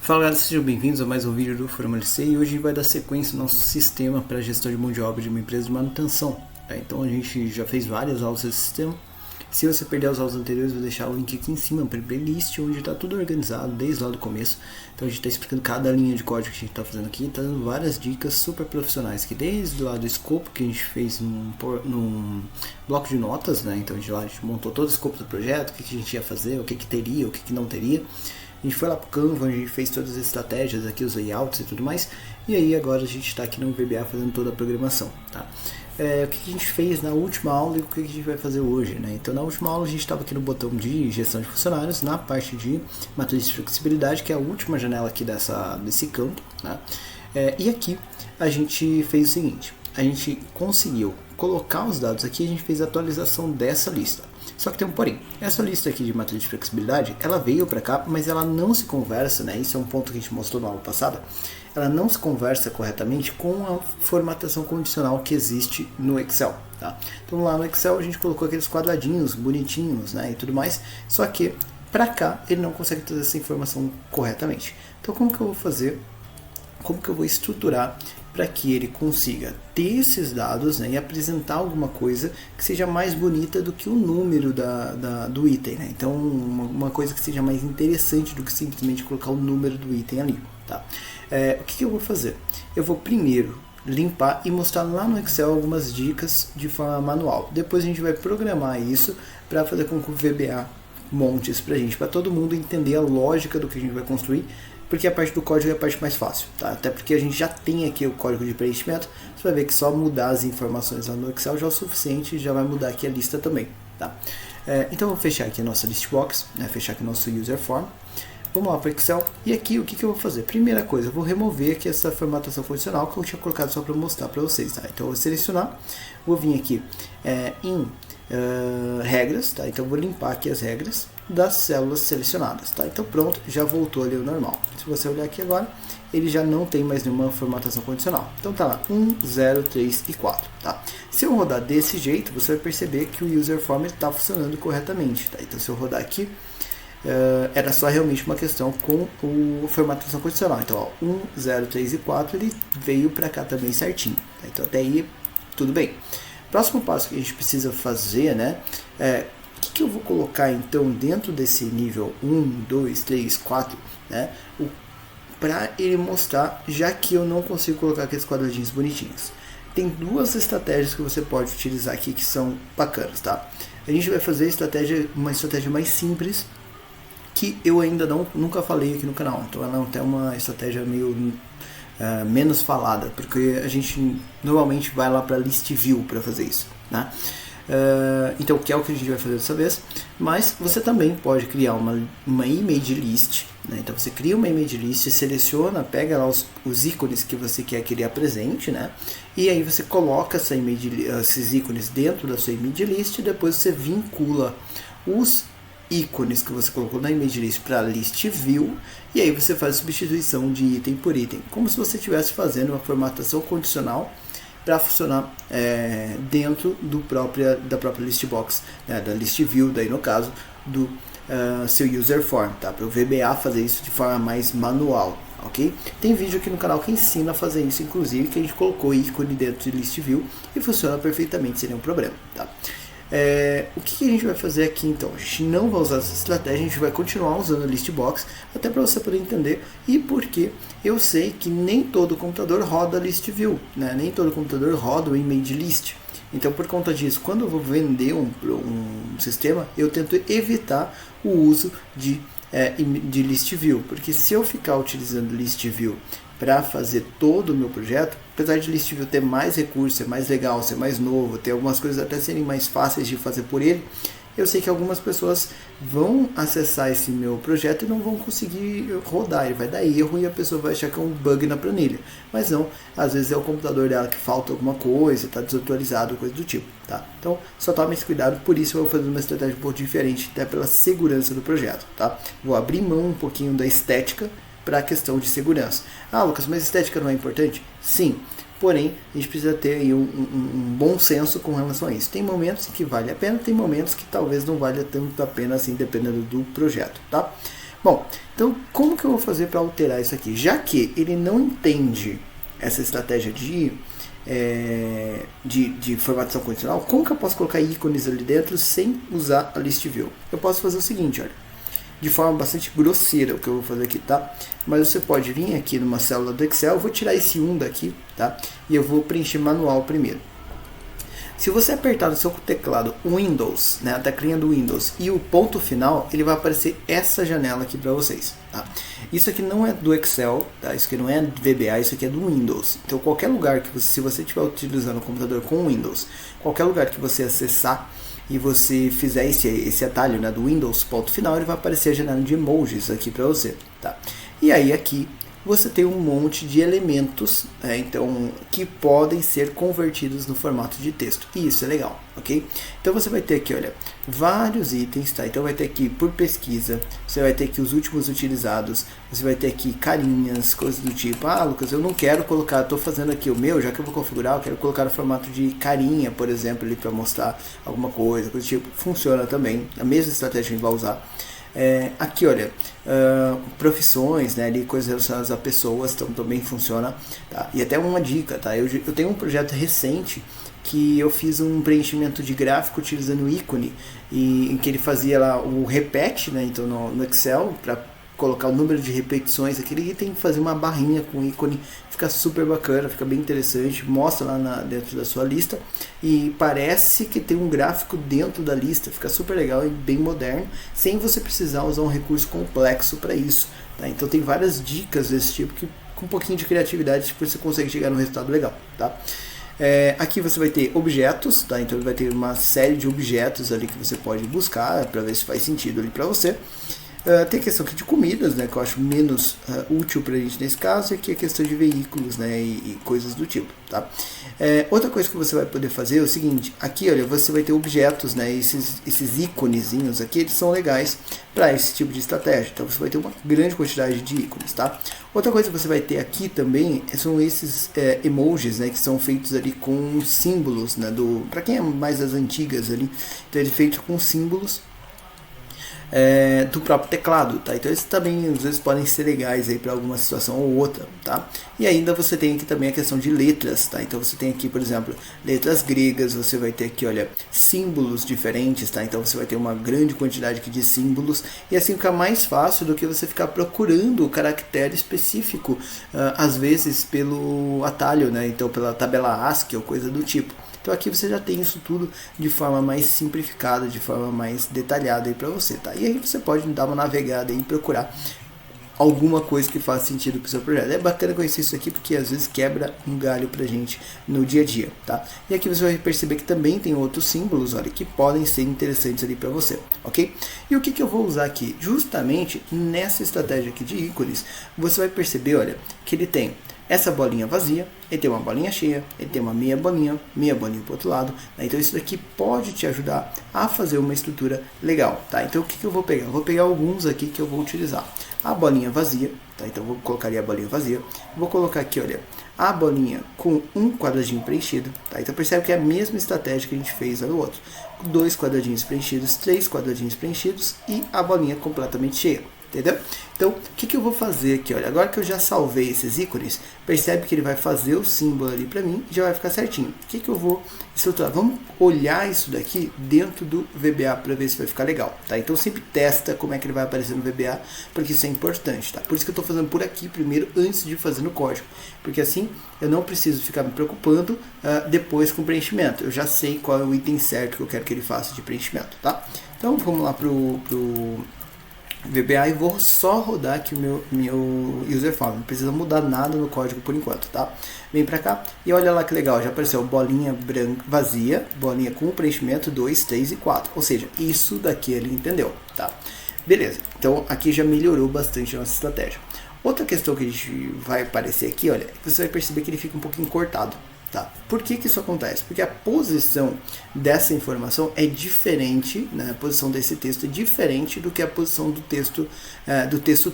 Fala galera, sejam bem-vindos a mais um vídeo do Fórum LC e hoje a gente vai dar sequência no nosso sistema para gestão de mão de obra de uma empresa de manutenção. Então a gente já fez várias aulas desse sistema. Se você perder as aulas anteriores, eu vou deixar o link aqui em cima para a playlist, onde está tudo organizado desde lá do começo. Então a gente está explicando cada linha de código que a gente está fazendo aqui, está dando várias dicas super profissionais, que desde lá do escopo que a gente fez num bloco de notas, né? Então a gente montou todo o escopo do projeto, o que a gente ia fazer, o que teria, o que não teria. A gente foi lá pro Canva, onde a gente fez todas as estratégias aqui, os layouts e tudo mais. E aí agora a gente está aqui no VBA fazendo toda a programação, tá? O que a gente fez na última aula e o que a gente vai fazer hoje, né? Então na última aula a gente estava aqui no botão de gestão de funcionários, na parte de matriz de flexibilidade, que é a última janela aqui desse campo, tá? E aqui a gente fez o seguinte, a gente conseguiu colocar os dados aqui, a gente fez a atualização dessa lista. Só que tem um porém, essa lista aqui de matriz de flexibilidade, ela veio para cá, mas ela não se conversa, né? Isso é um ponto que a gente mostrou na aula passada. Ela não se conversa corretamente com a formatação condicional que existe no Excel, tá? Então lá no Excel a gente colocou aqueles quadradinhos bonitinhos, né, e tudo mais, só que para cá ele não consegue trazer essa informação corretamente. Então como que eu vou fazer? Como que eu vou estruturar para que ele consiga ter esses dados, né, e apresentar alguma coisa que seja mais bonita do que o número do item, né? Então uma coisa que seja mais interessante do que simplesmente colocar o número do item ali, tá? O que eu vou fazer? Eu vou primeiro limpar e mostrar lá no Excel algumas dicas de forma manual. Depois a gente vai programar isso para fazer com que o VBA monte isso pra gente, para todo mundo entender a lógica do que a gente vai construir, porque a parte do código é a parte mais fácil, tá? Até porque a gente já tem aqui o código de preenchimento, você vai ver que só mudar as informações lá no Excel já é o suficiente, já vai mudar aqui a lista também, tá? Então eu vou fechar aqui a nossa listbox, né? Fechar aqui o nosso user form. Vamos lá para o Excel, e aqui o que eu vou fazer? Primeira coisa, eu vou remover aqui essa formatação condicional que eu tinha colocado só para mostrar para vocês, tá? Então eu vou selecionar, vou vir aqui em regras, tá? Então eu vou limpar aqui as regras das células selecionadas, tá? Então pronto, já voltou ali ao normal. Se você olhar aqui agora, ele já não tem mais nenhuma formatação condicional. Então tá lá, 1, 0, 3 e 4, tá? Se eu rodar desse jeito, você vai perceber que o user form está funcionando corretamente, tá? Então se eu rodar aqui, era só realmente uma questão com o formatação condicional. Então, ó, 1, 0, 3 e 4 ele veio para cá também certinho. Tá? Então, até aí, tudo bem. Próximo passo que a gente precisa fazer, né? O que eu vou colocar então dentro desse nível 1, 2, 3, 4, né? Para ele mostrar, já que eu não consigo colocar aqueles quadradinhos bonitinhos. Tem duas estratégias que você pode utilizar aqui que são bacanas, tá? A gente vai fazer uma estratégia mais simples, que eu ainda nunca falei aqui no canal, então ela é até uma estratégia meio menos falada, porque a gente normalmente vai lá para list view para fazer isso, né? Então que é o que a gente vai fazer dessa vez, mas você também pode criar uma image list, né? Então você cria uma image list, seleciona, pega lá os ícones que você quer que ele apresente, né? E aí você coloca esses ícones dentro da sua image list, e depois você vincula os ícones que você colocou na image list para list view, e aí você faz a substituição de item por item, como se você estivesse fazendo uma formatação condicional para funcionar dentro da própria listbox, né, da list view, daí no caso do seu user form, tá? Para o VBA fazer isso de forma mais manual, ok? Tem vídeo aqui no canal que ensina a fazer isso, inclusive, que a gente colocou ícone dentro de list view e funciona perfeitamente sem nenhum problema, tá? O que a gente vai fazer aqui então? A gente não vai usar essa estratégia, a gente vai continuar usando a listbox, até para você poder entender, e porque eu sei que nem todo computador roda list view, né? Nem todo computador roda o image list. Então, por conta disso, quando eu vou vender um sistema, eu tento evitar o uso de list view, porque se eu ficar utilizando list view para fazer todo o meu projeto, apesar de list view ter mais recursos, ser mais legal, ser mais novo, ter algumas coisas até serem mais fáceis de fazer por ele, eu sei que algumas pessoas vão acessar esse meu projeto e não vão conseguir rodar, ele vai dar erro e a pessoa vai achar que é um bug na planilha, mas não, às vezes é o computador dela que falta alguma coisa, está desatualizado, coisa do tipo, tá? Então só tome esse cuidado, por isso eu vou fazer uma estratégia um pouco diferente, até pela segurança do projeto, tá? Vou abrir mão um pouquinho da estética para a questão de segurança. Ah, Lucas, mas estética não é importante? Sim, porém a gente precisa ter aí um bom senso com relação a isso. Tem momentos que vale a pena, tem momentos que talvez não valha tanto a pena assim, dependendo do projeto, tá? Bom, então como que eu vou fazer para alterar isso aqui? Já que ele não entende essa estratégia de formatação condicional, como que eu posso colocar ícones ali dentro sem usar a list view? Eu posso fazer o seguinte, olha, de forma bastante grosseira o que eu vou fazer aqui, tá? Mas você pode vir aqui numa célula do Excel, eu vou tirar esse 1 daqui, tá? E eu vou preencher manual primeiro. Se você apertar no seu teclado Windows, né, a teclinha do Windows e o ponto final, ele vai aparecer essa janela aqui para vocês. Tá? Isso aqui não é do Excel, tá? Isso aqui não é do VBA, isso aqui é do Windows. Então qualquer lugar que você, se você estiver utilizando o computador com Windows, qualquer lugar que você acessar e você fizer esse atalho, né, do Windows, ponto final, ele vai aparecer a janela de emojis aqui para você. Tá? E aí aqui você tem um monte de elementos, então, que podem ser convertidos no formato de texto. E isso é legal, ok? Então você vai ter aqui, olha, vários itens, tá? Então vai ter aqui por pesquisa, você vai ter aqui os últimos utilizados, você vai ter aqui carinhas, coisas do tipo, ah, Lucas, eu não quero colocar, estou fazendo aqui o meu, já que eu vou configurar, eu quero colocar no formato de carinha, por exemplo, ali para mostrar alguma coisa do tipo. Funciona também, a mesma estratégia que a gente vai usar. Aqui, olha, profissões, né, ali, coisas relacionadas a pessoas, então também funciona, tá? E até uma dica, tá? Eu tenho um projeto recente que eu fiz um preenchimento de gráfico utilizando o ícone, em que ele fazia lá o repete, né, então no Excel, para colocar o número de repetições, aqui ele tem que fazer uma barrinha com ícone, fica super bacana, fica bem interessante, mostra lá dentro da sua lista e parece que tem um gráfico dentro da lista, fica super legal e bem moderno, sem você precisar usar um recurso complexo para isso, tá? Então tem várias dicas desse tipo que com um pouquinho de criatividade você consegue chegar num resultado legal, tá? Aqui você vai ter objetos, tá? Então vai ter uma série de objetos ali que você pode buscar para ver se faz sentido ali para você. Tem a questão aqui de comidas, né, que eu acho menos útil para a gente nesse caso, e aqui a questão de veículos, né, e coisas do tipo, tá? Outra coisa que você vai poder fazer é o seguinte, aqui, olha, você vai ter objetos, né, esses íconezinhos aqui, eles são legais para esse tipo de estratégia, então você vai ter uma grande quantidade de ícones, tá? Outra coisa que você vai ter aqui também são esses emojis, né, que são feitos ali com símbolos, né, para quem é mais das antigas ali, então ele é feito com símbolos do próprio teclado, tá? Então esses também às vezes podem ser legais aí para alguma situação ou outra, tá? E ainda você tem aqui também a questão de letras, tá? Então você tem aqui, por exemplo, letras gregas, você vai ter aqui, olha, símbolos diferentes, tá? Então você vai ter uma grande quantidade aqui de símbolos e assim fica mais fácil do que você ficar procurando o caractere específico, às vezes pelo atalho, né? Então pela tabela ASCII ou coisa do tipo. Então aqui você já tem isso tudo de forma mais simplificada, de forma mais detalhada aí para você, tá? E aí você pode dar uma navegada e procurar alguma coisa que faça sentido para o seu projeto. É bacana conhecer isso aqui porque às vezes quebra um galho pra gente no dia a dia, tá? E aqui você vai perceber que também tem outros símbolos, olha, que podem ser interessantes ali para você, ok? E o que eu vou usar aqui? Justamente nessa estratégia aqui de ícones, você vai perceber, olha, que ele tem essa bolinha vazia, ele tem uma bolinha cheia, ele tem uma meia bolinha para o outro lado, né? Então isso daqui pode te ajudar a fazer uma estrutura legal, tá? Então o que eu vou pegar? Eu vou pegar alguns aqui que eu vou utilizar. A bolinha vazia, tá? Então eu vou colocar ali a bolinha vazia, vou colocar aqui, olha, a bolinha com um quadradinho preenchido, tá? Então percebe que é a mesma estratégia que a gente fez lá no outro. 2 quadradinhos preenchidos, 3 quadradinhos preenchidos e a bolinha completamente cheia. Entendeu? Então, o que eu vou fazer aqui? Olha, agora que eu já salvei esses ícones, percebe que ele vai fazer o símbolo ali para mim e já vai ficar certinho. O que eu vou estruturar? Vamos olhar isso daqui dentro do VBA para ver se vai ficar legal, tá? Então, sempre testa como é que ele vai aparecer no VBA, porque isso é importante, tá? Por isso que eu estou fazendo por aqui primeiro, antes de fazer no código. Porque assim, eu não preciso ficar me preocupando depois com o preenchimento. Eu já sei qual é o item certo que eu quero que ele faça de preenchimento, tá? Então, vamos lá pro VBA e vou só rodar aqui o meu user form, não precisa mudar nada no código por enquanto, tá? Vem pra cá e olha lá que legal, já apareceu bolinha branca vazia, bolinha com preenchimento 2, 3 e 4, ou seja, isso daqui ele entendeu, tá? Beleza, então aqui já melhorou bastante a nossa estratégia. Outra questão que a gente vai aparecer aqui, olha, você vai perceber que ele fica um pouquinho cortado. Tá. Por que isso acontece? Porque a posição dessa informação é diferente, né? A posição desse texto é diferente do que a posição do texto,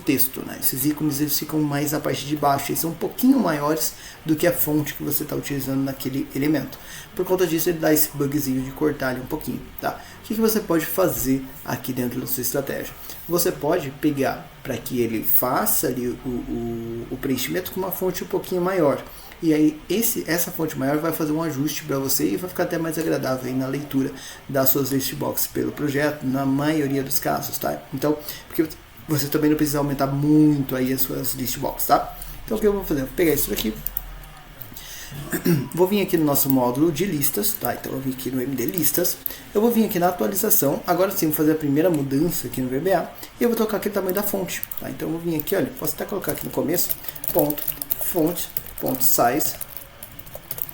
texto, né? Esses ícones eles ficam mais na parte de baixo, eles são um pouquinho maiores do que a fonte que você está utilizando naquele elemento. Por conta disso ele dá esse bugzinho de cortar ali um pouquinho, tá? O que você pode fazer aqui dentro da sua estratégia? Você pode pegar para que ele faça ali o preenchimento com uma fonte um pouquinho maior. E aí essa fonte maior vai fazer um ajuste para você e vai ficar até mais agradável aí na leitura das suas list box pelo projeto, na maioria dos casos, tá? Então, porque você também não precisa aumentar muito aí as suas list box, tá? Então o que eu vou fazer? Eu vou pegar isso daqui. Vou vir aqui no nosso módulo de listas, tá? Então eu vou vir aqui no MD listas. Eu vou vir aqui na atualização. Agora sim, vou fazer a primeira mudança aqui no VBA. E eu vou trocar aqui o tamanho da fonte, tá? Então eu vou vir aqui, olha, posso até colocar aqui no começo, ponto, fonte, ponto size.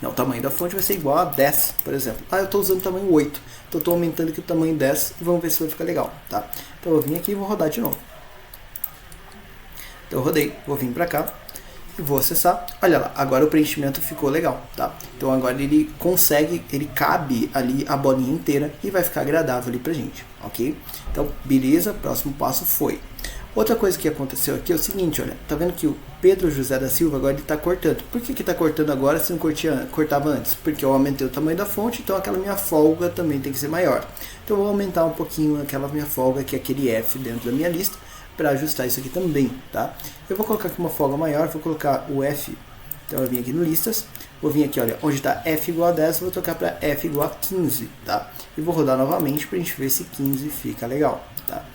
Não, o tamanho da fonte vai ser igual a 10, por exemplo. Eu estou usando o tamanho 8. Então eu estou aumentando aqui o tamanho 10 e vamos ver se vai ficar legal, tá? Então eu vou vir aqui e vou rodar de novo. Então eu rodei, vou vir para cá e vou acessar. Olha lá, agora o preenchimento ficou legal, tá? Então agora ele consegue, ele cabe ali a bolinha inteira e vai ficar agradável ali pra gente, ok? Então beleza, próximo passo foi. Outra coisa que aconteceu aqui é o seguinte, olha, tá vendo que o Pedro José da Silva agora ele tá cortando. Por que tá cortando agora se não cortava antes? Porque eu aumentei o tamanho da fonte, então aquela minha folga também tem que ser maior. Então eu vou aumentar um pouquinho aquela minha folga, que é aquele F dentro da minha lista, para ajustar isso aqui também, tá? Eu vou colocar aqui uma folga maior, vou colocar o F, então eu vim aqui no listas, vou vir aqui, olha, onde está F igual a 10, vou trocar para F igual a 15, tá? E vou rodar novamente para a gente ver se 15 fica legal, tá?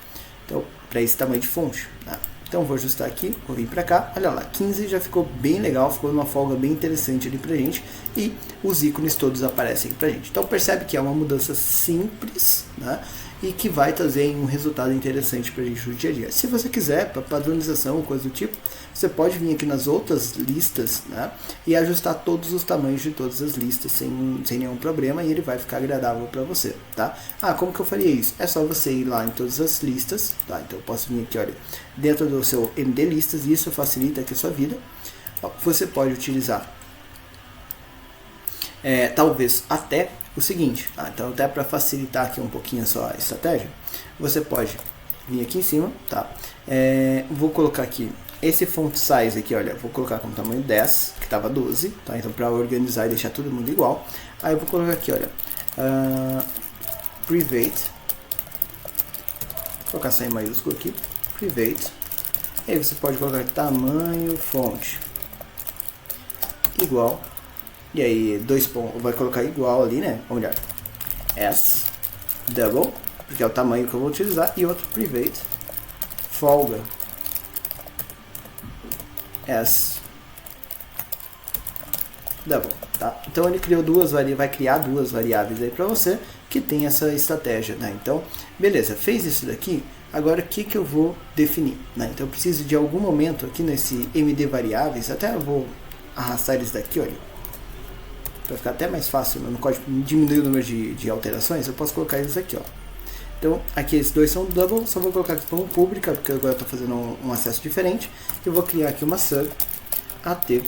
Então, para esse tamanho de fonte, tá? Então vou ajustar aqui, vou vir para cá, olha lá, 15 já ficou bem legal, ficou uma folga bem interessante ali pra gente e os ícones todos aparecem aqui pra gente. Então percebe que é uma mudança simples, né? E que vai trazer um resultado interessante pra gente no dia a dia. Se você quiser, para padronização ou coisa do tipo, você pode vir aqui nas outras listas, né? E ajustar todos os tamanhos de todas as listas sem nenhum problema e ele vai ficar agradável para você, tá? Como que eu faria isso? É só você ir lá em todas as listas, tá? Então eu posso vir aqui, olha, dentro do seu MD listas, e isso facilita aqui a sua vida. Você pode utilizar talvez até o seguinte, tá? Então até para facilitar aqui um pouquinho a sua estratégia, você pode vir aqui em cima, tá? Vou colocar aqui esse font size aqui, olha, vou colocar com tamanho 10, que estava 12, tá? Então para organizar e deixar todo mundo igual, aí eu vou colocar aqui, olha, private, vou colocar só em maiúsculo aqui, private, aí você pode colocar tamanho fonte igual. E aí, 2 pontos, vai colocar igual ali, né? Ou melhor, S, double, porque é o tamanho que eu vou utilizar, e outro private, folga, S, double, tá? Então ele criou vai criar duas variáveis aí para você que tem essa estratégia, né? Então, beleza, fez isso daqui, agora o que eu vou definir, né? Então eu preciso de algum momento aqui nesse MD variáveis, até eu vou arrastar eles daqui, olha, para ficar até mais fácil, no código diminuir o número de alterações, eu posso colocar eles aqui, ó. Então, aqui esses dois são double, só vou colocar aqui como pública, porque agora eu estou fazendo um acesso diferente. Eu vou criar aqui uma sub at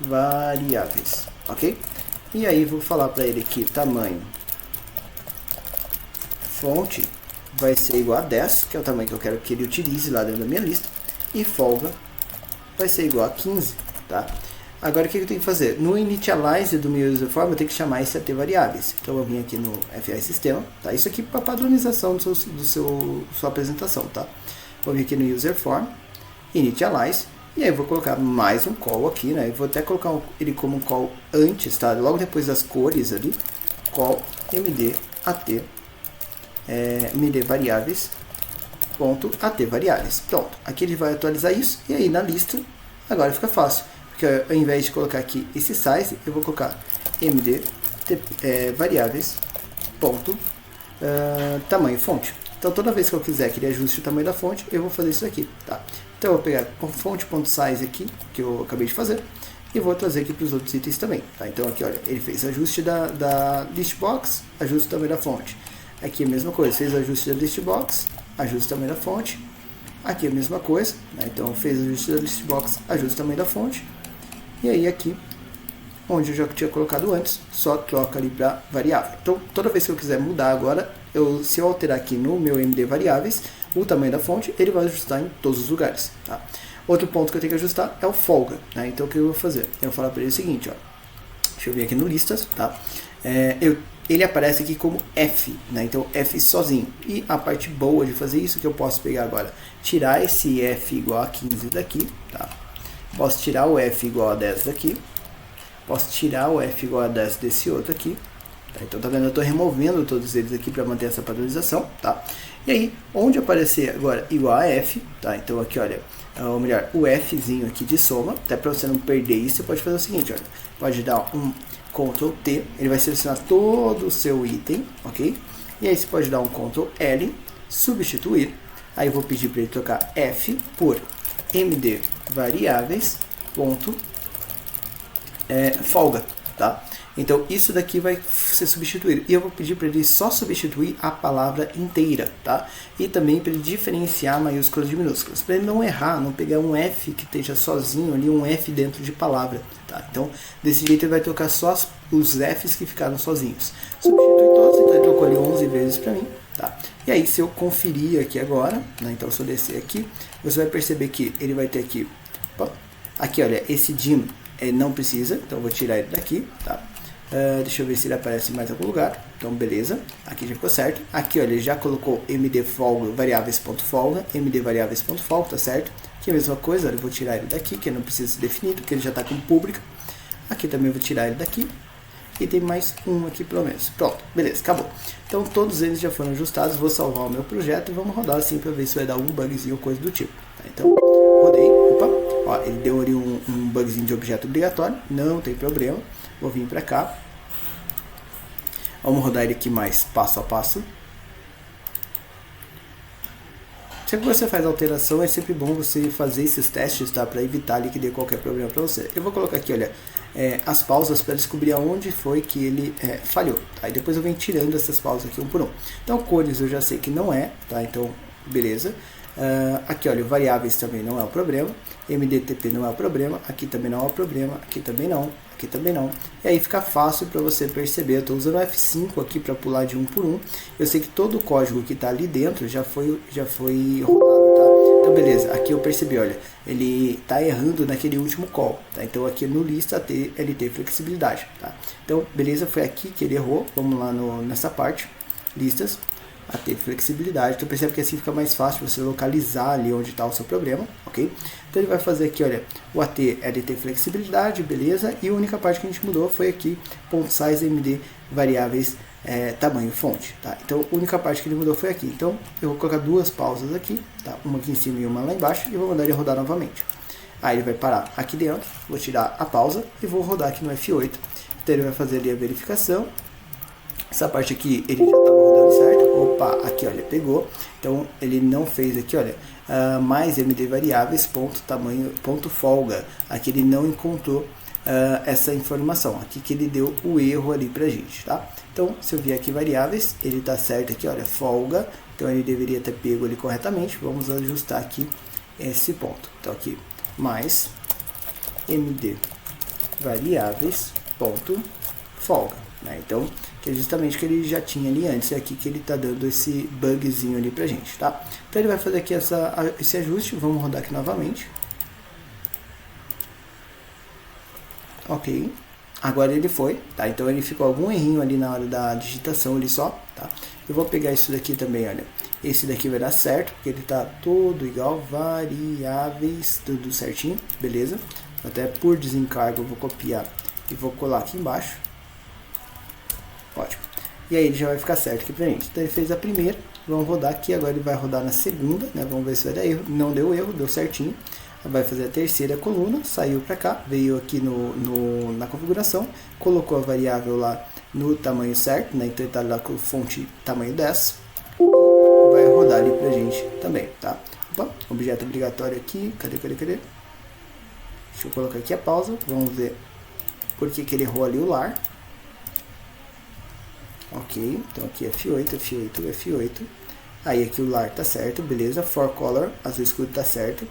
variáveis, ok? E aí vou falar para ele que tamanho fonte vai ser igual a 10, que é o tamanho que eu quero que ele utilize lá dentro da minha lista, e folga vai ser igual a 15, tá? Agora o que eu tenho que fazer? No initialize do meu user form eu tenho que chamar esse AT variáveis. Então eu vou vir aqui no FI sistema, tá? Isso aqui para padronização sua apresentação, tá? Vou vir aqui no user form, initialize, e aí eu vou colocar mais um call aqui, né? Eu vou até colocar ele como um call antes, tá? Logo depois das cores ali, call md at md variáveis ponto at variáveis. Pronto, aqui ele vai atualizar isso e aí na lista agora fica fácil. Porque ao invés de colocar aqui esse size, eu vou colocar md variáveis ponto tamanho fonte. Então toda vez que eu quiser que ele ajuste o tamanho da fonte, eu vou fazer isso aqui, tá? Então eu vou pegar fonte.size aqui, que eu acabei de fazer, e vou trazer aqui para os outros itens também, tá? Então aqui, olha, ele fez ajuste da list box, ajuste o tamanho da fonte. Aqui a mesma coisa, fez ajuste da list box, ajuste o tamanho da fonte. Aqui a mesma coisa, né? Então fez ajuste da list box, ajuste o tamanho da fonte. E aí aqui, onde eu já tinha colocado antes, só troca ali para variável. Então toda vez que eu quiser mudar agora, se eu alterar aqui no meu MD variáveis, o tamanho da fonte, ele vai ajustar em todos os lugares, tá? Outro ponto que eu tenho que ajustar é o folga, né? Então o que eu vou fazer? Eu vou falar para ele o seguinte, ó. Deixa eu vir aqui no listas, tá? Eu ele aparece aqui como F, né? Então F sozinho. E a parte boa de fazer isso que eu posso pegar agora, tirar esse F igual a 15 daqui, tá? Posso tirar o F igual a 10 daqui, posso tirar o F igual a 10 desse outro aqui, tá? Então tá vendo, eu estou removendo todos eles aqui para manter essa padronização, tá? E aí, onde aparecer agora igual a F, tá? Então aqui, olha, ou melhor, o Fzinho aqui de soma, até para você não perder isso, você pode fazer o seguinte, olha, pode dar um Ctrl T, ele vai selecionar todo o seu item, ok? E aí você pode dar um Ctrl L, substituir, aí eu vou pedir para ele trocar F por md variáveis ponto folga, tá? Então isso daqui vai ser substituído e eu vou pedir para ele só substituir a palavra inteira, tá? E também para ele diferenciar maiúsculas de minúsculas, para ele não errar, não pegar um F que esteja sozinho ali, um F dentro de palavra, tá? Então desse jeito ele vai trocar só os Fs que ficaram sozinhos. Substitui todos, então ele trocou ali 11 vezes para mim, tá? E aí se eu conferir aqui agora, né? Então se eu descer aqui, você vai perceber que ele vai ter aqui, opa, aqui olha, esse dim não precisa, então eu vou tirar ele daqui, tá? Deixa eu ver se ele aparece em mais algum lugar. Então beleza, aqui já ficou certo. Aqui olha, ele já colocou md folga variáveis.folga, md variáveis.folga, tá certo? Aqui a mesma coisa, olha, eu vou tirar ele daqui, que não precisa ser definido, porque ele já está como público. Aqui também eu vou tirar ele daqui. E tem mais um aqui pelo menos. Pronto, beleza, acabou. Então todos eles já foram ajustados, vou salvar o meu projeto e vamos rodar assim para ver se vai dar um bugzinho ou coisa do tipo. Tá? Então, rodei, opa, ó, ele deu ali um bugzinho de objeto obrigatório, não tem problema. Vou vir para cá. Vamos rodar ele aqui mais passo a passo. Sempre que você faz alteração, é sempre bom você fazer esses testes, tá? Para evitar ali que dê qualquer problema para você. Eu vou colocar aqui, olha, as pausas para descobrir aonde foi que ele falhou. Tá? E depois eu venho tirando essas pausas aqui um por um. Então, cores eu já sei que não é, tá? Então, beleza. Aqui, olha, variáveis também não é o problema. MDTP não é o problema. Aqui também não é o problema. Aqui também não. Aqui também não. E aí fica fácil para você perceber. Eu estou usando o F5 aqui para pular de um por um. Eu sei que todo o código que está ali dentro já foi rodado, tá? Então beleza, aqui eu percebi, olha, ele está errando naquele último call, tá? Então aqui no lista ele tem flexibilidade, tá? Então beleza, foi aqui que ele errou. Vamos lá nessa parte, listas. AT flexibilidade, então percebe que assim fica mais fácil você localizar ali onde está o seu problema, ok? Então ele vai fazer aqui, olha, o AT LT flexibilidade, beleza, e a única parte que a gente mudou foi aqui, .size md variáveis tamanho fonte, tá? Então a única parte que ele mudou foi aqui, então eu vou colocar duas pausas aqui, tá? Uma aqui em cima e uma lá embaixo, e vou mandar ele rodar novamente. Aí ele vai parar aqui dentro, vou tirar a pausa e vou rodar aqui no F8, então ele vai fazer ali a verificação. Essa parte aqui ele já estava rodando certo. Opa, aqui olha, pegou. Então ele não fez aqui, olha, mais md variáveis ponto tamanho ponto folga. Aqui ele não encontrou essa informação. Aqui que ele deu o erro ali pra gente, tá? Então se eu vier aqui variáveis, ele tá certo aqui, olha, folga. Então ele deveria ter pego ali corretamente. Vamos ajustar aqui esse ponto. Então aqui mais md variáveis ponto folga, né? Então que é justamente o que ele já tinha ali antes, é aqui que ele está dando esse bugzinho ali pra gente, tá? Então ele vai fazer aqui esse ajuste, vamos rodar aqui novamente. Ok, agora ele foi, tá? Então ele ficou algum errinho ali na hora da digitação ali só, tá? Eu vou pegar isso daqui também, olha, esse daqui vai dar certo, porque ele tá todo igual, variáveis, tudo certinho, beleza? Até por desencargo eu vou copiar e vou colar aqui embaixo. Ótimo. E aí ele já vai ficar certo aqui pra gente. Então ele fez a primeira, vamos rodar aqui, agora ele vai rodar na segunda, né? Vamos ver se vai dar erro. Não deu erro, deu certinho. Vai fazer a terceira coluna, saiu para cá, veio aqui na configuração, colocou a variável lá no tamanho certo, né? Então ele tá lá com fonte tamanho 10. E vai rodar ali pra gente também, tá? Opa, objeto obrigatório aqui, cadê? Deixa eu colocar aqui a pausa, vamos ver por que ele errou ali o lar. Ok, então aqui F8, F8, F8. Aí aqui o lar tá certo, beleza. For color, azul escuro tá certo.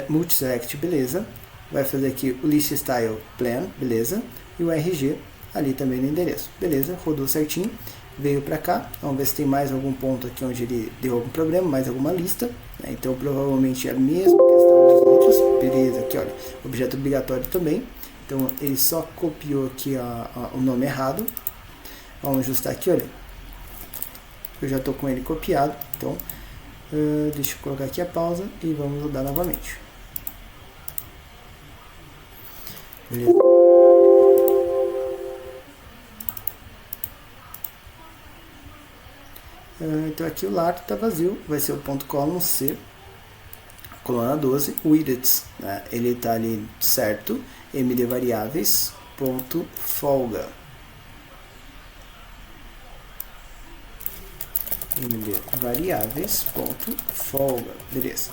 Multiselect, beleza. Vai fazer aqui o list style plan, beleza. E o RG ali também no endereço, beleza. Rodou certinho, veio para cá. Vamos ver se tem mais algum ponto aqui onde ele deu algum problema, mais alguma lista, né? Então provavelmente é a mesma questão dos outros, beleza. Aqui olha, objeto obrigatório também. Então ele só copiou aqui o nome errado. Vamos ajustar aqui, olha. Eu já estou com ele copiado, então deixa eu colocar aqui a pausa e vamos rodar novamente. Beleza. Então aqui o lado está vazio, vai ser o ponto column C, coluna 12, widgets, né? Ele está ali certo, md variáveis, ponto folga. md variáveis, ponto folga, beleza.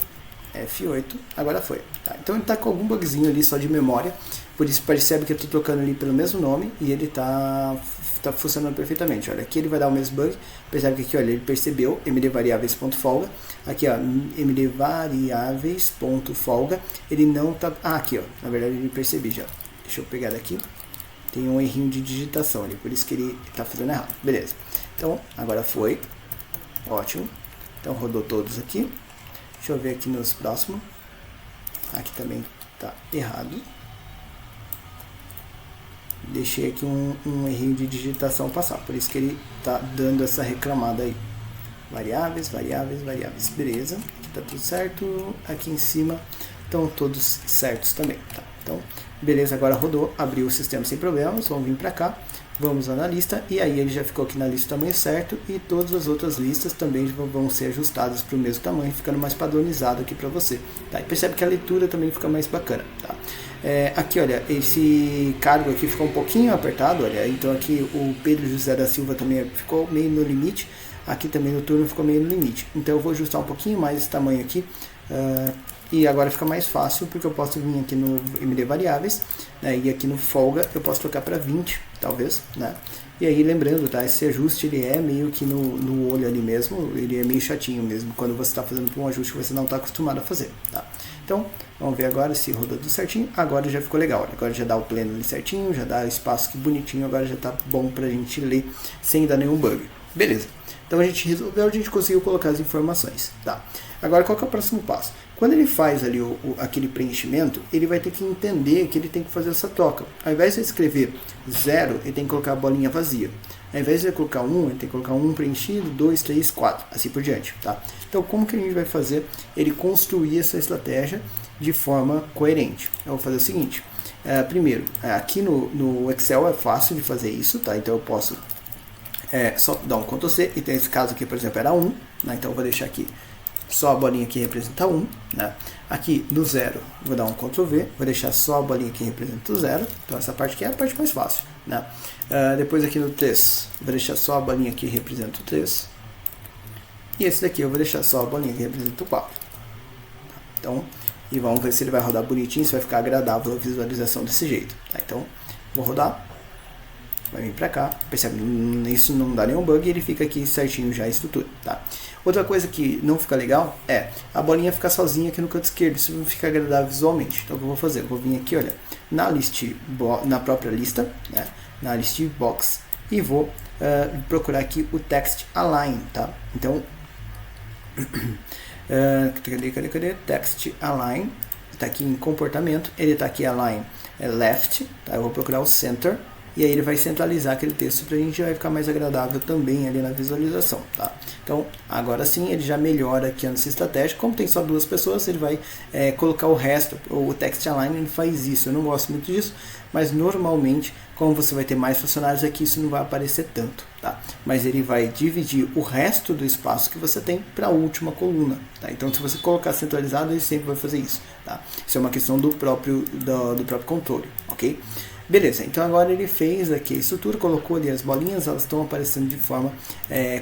F8, agora foi. Tá, então ele está com algum bugzinho ali só de memória, por isso percebe que eu estou trocando ali pelo mesmo nome e ele está funcionando perfeitamente. Olha, aqui ele vai dar o mesmo bug, percebe que aqui, olha, ele percebeu md variáveis.folga, aqui, ó, md variáveis.folga, ele não está, aqui, ó, na verdade ele percebi já. Deixa eu pegar daqui, tem um errinho de digitação ali, por isso que ele está fazendo errado. Beleza, então agora foi, ótimo, então rodou todos aqui. Deixa eu ver aqui nos próximos. Aqui também está errado. Deixei aqui um errinho de digitação passar, por isso que ele está dando essa reclamada aí. Variáveis, variáveis, variáveis. Beleza, aqui está tudo certo. Aqui em cima estão todos certos também. Tá? Então, beleza, agora rodou, abriu o sistema sem problemas. Vamos vir para cá. Vamos lá na lista, e aí ele já ficou aqui na lista do tamanho certo, e todas as outras listas também vão ser ajustadas para o mesmo tamanho, ficando mais padronizado aqui para você. Tá? E percebe que a leitura também fica mais bacana. Tá? Aqui, olha, esse cargo aqui ficou um pouquinho apertado, olha, então aqui o Pedro José da Silva também ficou meio no limite, aqui também no turno ficou meio no limite. Então eu vou ajustar um pouquinho mais esse tamanho aqui, e agora fica mais fácil, porque eu posso vir aqui no MD variáveis, né, e aqui no folga eu posso trocar para 20, talvez, né? E aí lembrando, tá, esse ajuste ele é meio que no olho ali mesmo, ele é meio chatinho mesmo, quando você está fazendo um ajuste que você não está acostumado a fazer, tá? Então, vamos ver agora se rodou tudo certinho, agora já ficou legal, agora já dá o pleno ali certinho, já dá o espaço aqui bonitinho, agora já está bom pra gente ler sem dar nenhum bug. Beleza, então a gente resolveu, a gente conseguiu colocar as informações, tá? Agora qual que é o próximo passo? Quando ele faz ali aquele preenchimento, ele vai ter que entender que ele tem que fazer essa troca. Ao invés de escrever 0, ele tem que colocar a bolinha vazia. Ao invés de colocar 1, ele tem que colocar 1 preenchido, 2, 3, 4, assim por diante. Tá? Então, como que a gente vai fazer ele construir essa estratégia de forma coerente? Eu vou fazer o seguinte. Primeiro, aqui no Excel é fácil de fazer isso, tá? Então eu posso só dar um Ctrl C, e tem esse caso aqui, por exemplo, era 1, né? Então eu vou deixar aqui só a bolinha que representa 1, né? Aqui no 0, vou dar um Ctrl V, vou deixar só a bolinha que representa o 0, então essa parte aqui é a parte mais fácil, né? Depois aqui no 3, vou deixar só a bolinha que representa o 3, e esse daqui eu vou deixar só a bolinha que representa o 4. Então, e vamos ver se ele vai rodar bonitinho, se vai ficar agradável a visualização desse jeito, tá? Então, vou rodar. Vai vir pra cá, percebe, isso não dá nenhum bug, ele fica aqui certinho já a estrutura, tá? Outra coisa que não fica legal é a bolinha ficar sozinha aqui no canto esquerdo, isso não fica agradável visualmente. Então o que eu vou fazer? Eu vou vir aqui, olha, na própria lista, né? Na list box, e vou procurar aqui o text align, tá? Então, cadê? Text align, tá aqui em comportamento, ele tá aqui align left, tá? Eu vou procurar o center, e aí ele vai centralizar aquele texto para a gente, vai ficar mais agradável também ali na visualização, tá? Então, agora sim, ele já melhora aqui a nossa estratégia. Como tem só 2 pessoas, ele vai colocar o resto, o text align ele faz isso. Eu não gosto muito disso, mas normalmente, como você vai ter mais funcionários aqui, isso não vai aparecer tanto, tá? Mas ele vai dividir o resto do espaço que você tem para a última coluna, tá? Então, se você colocar centralizado, ele sempre vai fazer isso, tá? Isso é uma questão do próprio controle, ok? Beleza, então agora ele fez aqui a estrutura, colocou ali as bolinhas, elas estão aparecendo de forma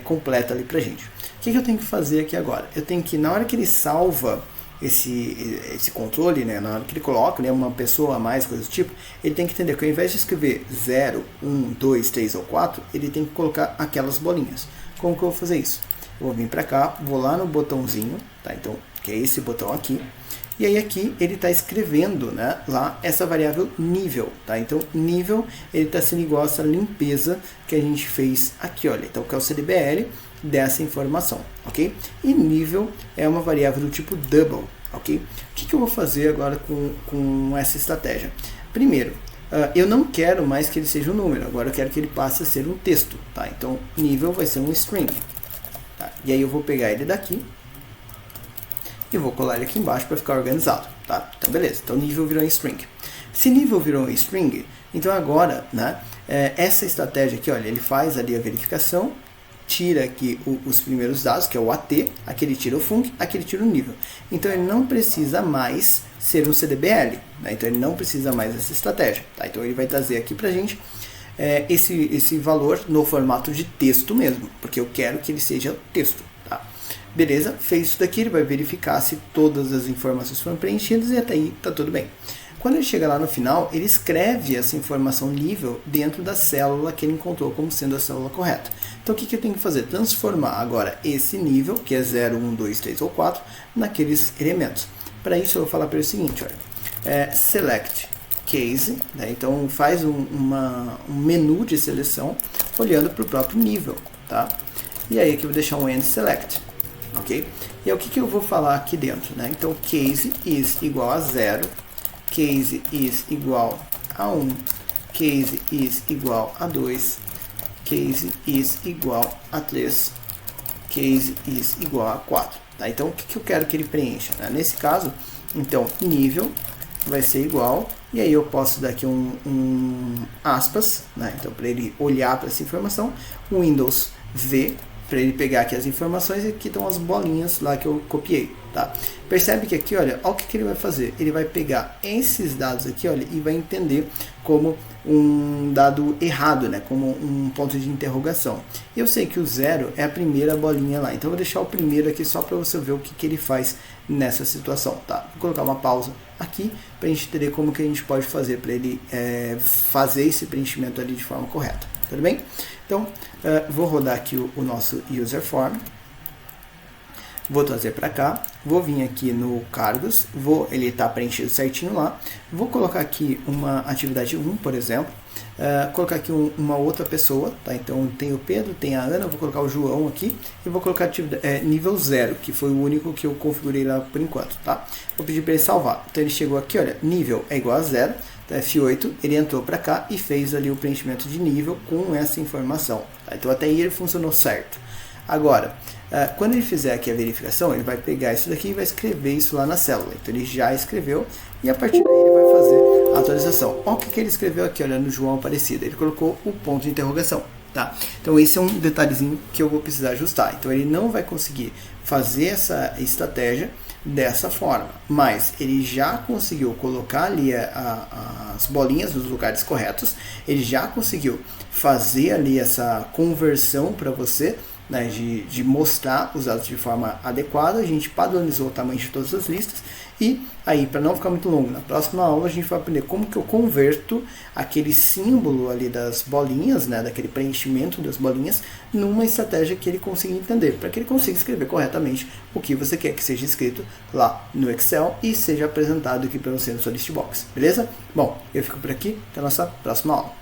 completa ali pra gente. O que eu tenho que fazer aqui agora? Eu tenho que, na hora que ele salva esse controle, né, na hora que ele coloca, né, uma pessoa a mais, coisa do tipo, ele tem que entender que ao invés de escrever 0, 1, 2, 3 ou 4, ele tem que colocar aquelas bolinhas. Como que eu vou fazer isso? Eu vou vir pra cá, vou lá no botãozinho, tá? Então, que é esse botão aqui. E aí aqui ele está escrevendo, né, lá essa variável nível, tá? Então nível ele está sendo igual a essa limpeza que a gente fez aqui, olha. Então que é o CDBL dessa informação, ok? E nível é uma variável do tipo double, ok? O que eu vou fazer agora com essa estratégia? Primeiro, eu não quero mais que ele seja um número, agora eu quero que ele passe a ser um texto, tá? Então, nível vai ser um string. Tá? E aí eu vou pegar ele daqui e vou colar ele aqui embaixo para ficar organizado, tá? Então, beleza. Então, nível virou um string. Se nível virou um string, então agora, né, essa estratégia aqui, olha, ele faz ali a verificação, tira aqui os primeiros dados, que é o AT, aqui ele tira o func, aqui ele tira o nível. Então, ele não precisa mais ser um CDBL, né? Então, ele não precisa mais dessa estratégia, tá? Então, ele vai trazer aqui pra gente esse valor no formato de texto mesmo, porque eu quero que ele seja texto, tá? Beleza, fez isso daqui, ele vai verificar se todas as informações foram preenchidas e até aí tá tudo bem. Quando ele chega lá no final, ele escreve essa informação nível dentro da célula que ele encontrou como sendo a célula correta. Então, o que eu tenho que fazer? Transformar agora esse nível, que é 0, 1, 2, 3 ou 4, naqueles elementos. Para isso, eu vou falar para ele o seguinte, olha, select case, né? Então, faz um menu de seleção olhando para o próprio nível, tá? E aí, aqui eu vou deixar um end select, ok? E aí, o que eu vou falar aqui dentro, né? Então, case is igual a 0, case is igual a 1, case is igual a 2, case is igual a 3, case is igual a 4. Tá? Então, o que eu quero que ele preencha? Né? Nesse caso, então, nível vai ser igual, e aí eu posso dar aqui um aspas, né? Então, para ele olhar para essa informação, Windows V, para ele pegar aqui as informações, e aqui estão as bolinhas lá que eu copiei, tá? Percebe que aqui, olha o que ele vai fazer. Ele vai pegar esses dados aqui, olha, e vai entender como um dado errado, né? Como um ponto de interrogação. Eu sei que o 0 é a primeira bolinha lá, então eu vou deixar o primeiro aqui só para você ver o que ele faz nessa situação, tá? Vou colocar uma pausa aqui para a gente entender como que a gente pode fazer para ele fazer esse preenchimento ali de forma correta. Tudo bem? Então, vou rodar aqui o nosso user form. Vou trazer para cá, vou vir aqui no cargos, ele está preenchido certinho lá, vou colocar aqui uma atividade 1, por exemplo, colocar aqui uma outra pessoa, tá? Então tem o Pedro, tem a Ana, vou colocar o João aqui e vou colocar nível 0, que foi o único que eu configurei lá por enquanto, tá? Vou pedir para ele salvar. Então ele chegou aqui, olha, nível é igual a 0, tá? F8, ele entrou para cá e fez ali o preenchimento de nível com essa informação, tá? Então até aí ele funcionou certo. Agora, quando ele fizer aqui a verificação, ele vai pegar isso daqui e vai escrever isso lá na célula. Então ele já escreveu e a partir daí ele vai fazer a atualização. Olha o que ele escreveu aqui, olha, no João Aparecido. Ele colocou o ponto de interrogação, tá? Então esse é um detalhezinho que eu vou precisar ajustar. Então ele não vai conseguir fazer essa estratégia dessa forma, mas ele já conseguiu colocar ali as bolinhas nos lugares corretos, ele já conseguiu fazer ali essa conversão para você, né, de mostrar os dados de forma adequada. A gente padronizou o tamanho de todas as listas e aí, para não ficar muito longo, na próxima aula a gente vai aprender como que eu converto aquele símbolo ali das bolinhas, né, daquele preenchimento das bolinhas, numa estratégia que ele consiga entender, para que ele consiga escrever corretamente o que você quer que seja escrito lá no Excel e seja apresentado aqui para você no seu list box, beleza? Bom, eu fico por aqui, até a nossa próxima aula.